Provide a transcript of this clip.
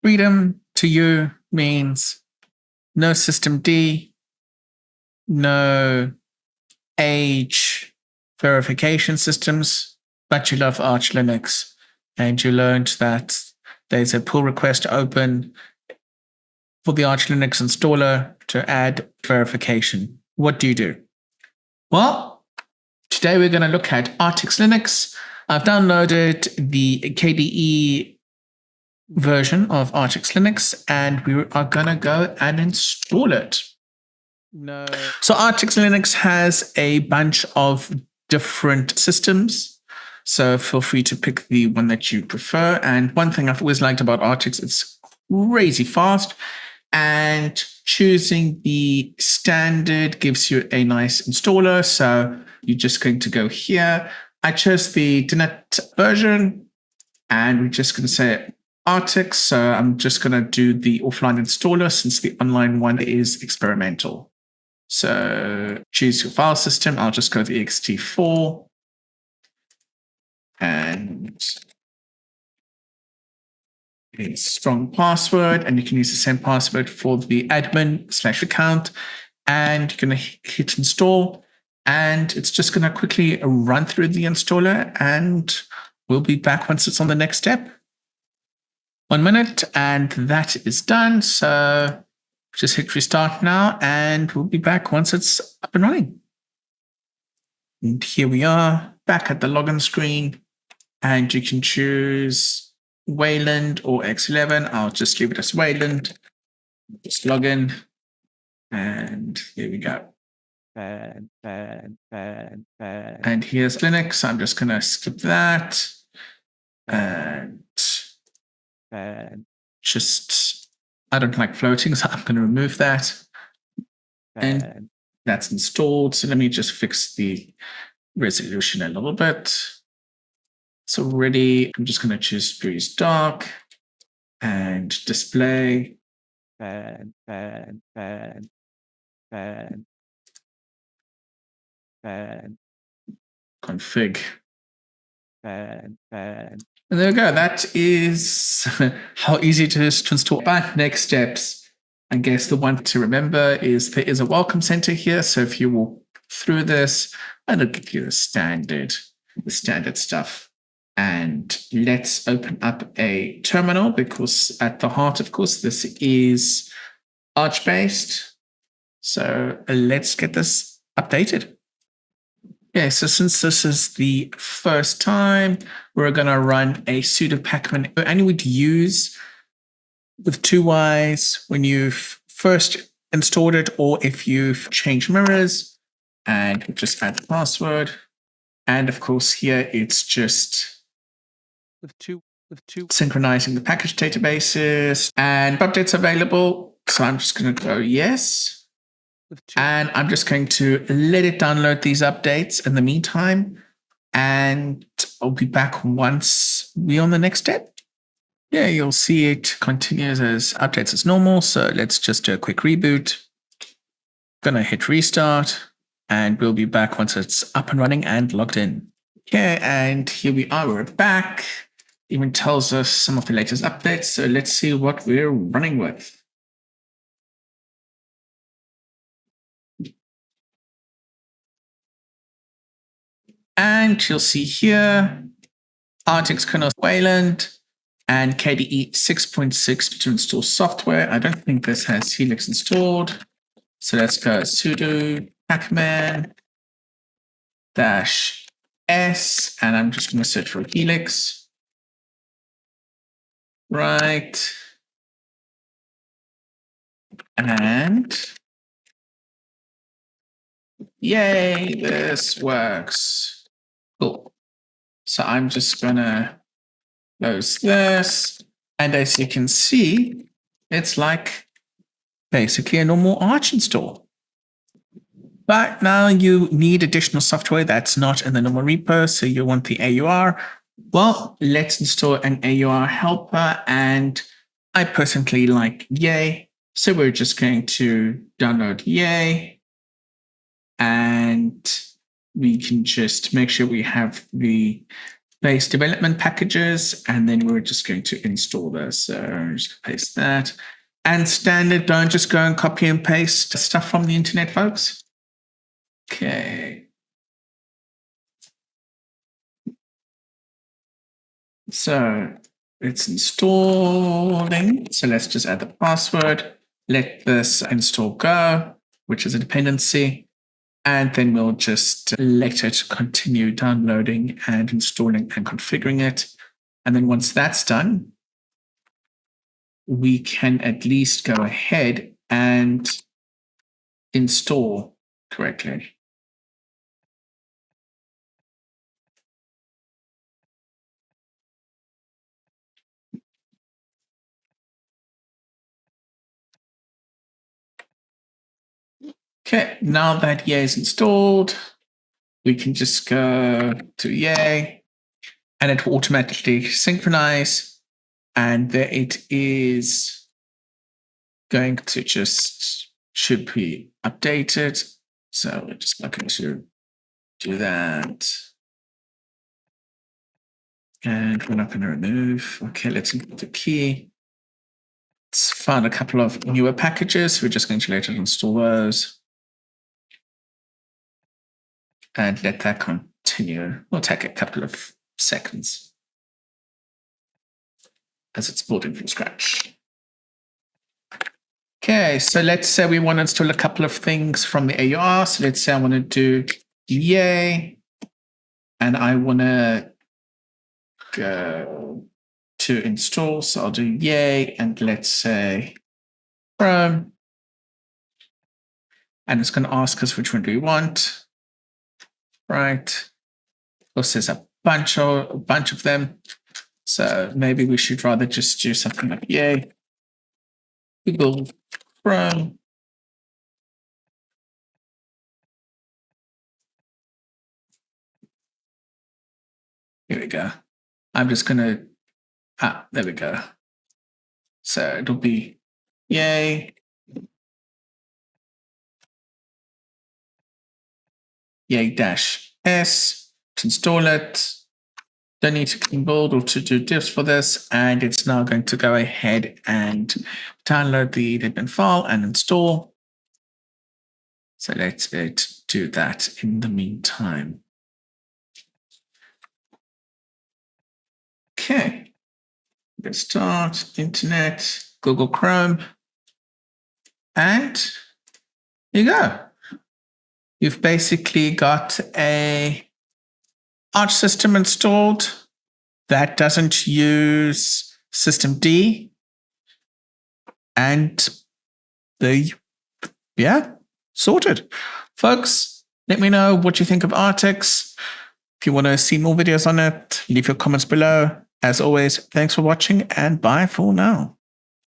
Freedom to you means no systemd, no age verification systems, but you love Arch Linux and you learned that there's a pull request open for the Arch Linux installer to add verification. What do you do? Well, today we're going to look at Artix Linux. I've downloaded the KDE version of Artix Linux and we are going to go and install it. So Artix Linux has a bunch of different systems. So feel free to pick the one that you prefer. And one thing I've always liked about Artix, it's crazy fast. And choosing the standard gives you a nice installer. So you're just going to go here. I chose the .NET version and we're just going to say Artix. So I'm just going to do the offline installer since the online one is experimental. So choose your file system. I'll just go to ext4 and a strong password, and you can use the same password for the admin/account, and you're going to hit install, and it's just going to quickly run through the installer, and we'll be back once it's on the next step. 1 minute, and that is done. So just hit restart now, and we'll be back once it's up and running. And here we are back at the login screen, and you can choose Wayland or X11. I'll just leave it as Wayland. Just log in, and here we go. And here's Linux. I'm just going to skip that. And just, I don't like floating, so I'm going to remove that. And that's installed. So let me just fix the resolution a little bit. So ready, I'm just going to choose Breeze Dark and display. Config. And there we go. That is how easy it is to install. But next steps, I guess the one to remember is there is a welcome center here. So if you walk through this, it'll give you the standard stuff. And let's open up a terminal because at the heart, of course, this is Arch-based. So let's get this updated. Yeah, so since this is the first time, we're going to run a sudo pacman, and you would use with 2 Ys when you've first installed it, or if you've changed mirrors, and we'll just add the password. And of course, here it's just with two synchronizing the package databases and updates available. So I'm just going to go yes. And I'm just going to let it download these updates in the meantime. And I'll be back once we're on the next step. Yeah, you'll see it continues as updates as normal. So let's just do a quick reboot. Gonna hit restart and we'll be back once it's up and running and logged in. Okay, and here we are, we're back. Even tells us some of the latest updates. So let's see what we're running with. And you'll see here, Artix kernel Wayland and KDE 6.6 to install software. I don't think this has Helix installed. So let's go sudo pacman -s, and I'm just going to search for Helix. Right. And yay, this works. Cool. So I'm just going to close this. And as you can see, it's like basically a normal Arch install. But now you need additional software that's not in the normal repo. So you want the AUR. Well, let's install an AUR helper. And I personally like Yay. So we're just going to download Yay. And we can just make sure we have the base development packages, and then we're just going to install those. So just paste that. And standard, don't just go and copy and paste stuff from the internet, folks. Okay. So it's installing. So let's just add the password. Let this install go, which is a dependency. And then we'll just let it continue downloading and installing and configuring it. And then once that's done, we can at least go ahead and install correctly. Okay, now that Yay is installed, we can just go to Yay and it will automatically synchronize. And there it is going to just should be updated. So we're just not going to do that. And we're not going to remove. Okay, let's include the key. It's found a couple of newer packages. We're just going to let it install those. And let that continue. We'll take a couple of seconds as it's building from scratch. Okay, so let's say we want to install a couple of things from the AUR. So let's say I want to do Yay, and I want to go to install. So I'll do Yay, and let's say Chrome. And it's going to ask us which one do we want. Right. Of course, there's a bunch of them. So maybe we should rather just do something like Yay, Google Chrome. Here we go. I'm just going to, there we go. So it'll be Yay, Yay-S to install it. Don't need to clean build or to do diffs for this. And it's now going to go ahead and download the deadbin file and install. So let it do that in the meantime. Okay. Let's start Internet, Google Chrome. And here you go. You've basically got a Arch system installed that doesn't use systemd. And sorted. Folks, let me know what you think of Artix. If you want to see more videos on it, leave your comments below. As always, thanks for watching and bye for now.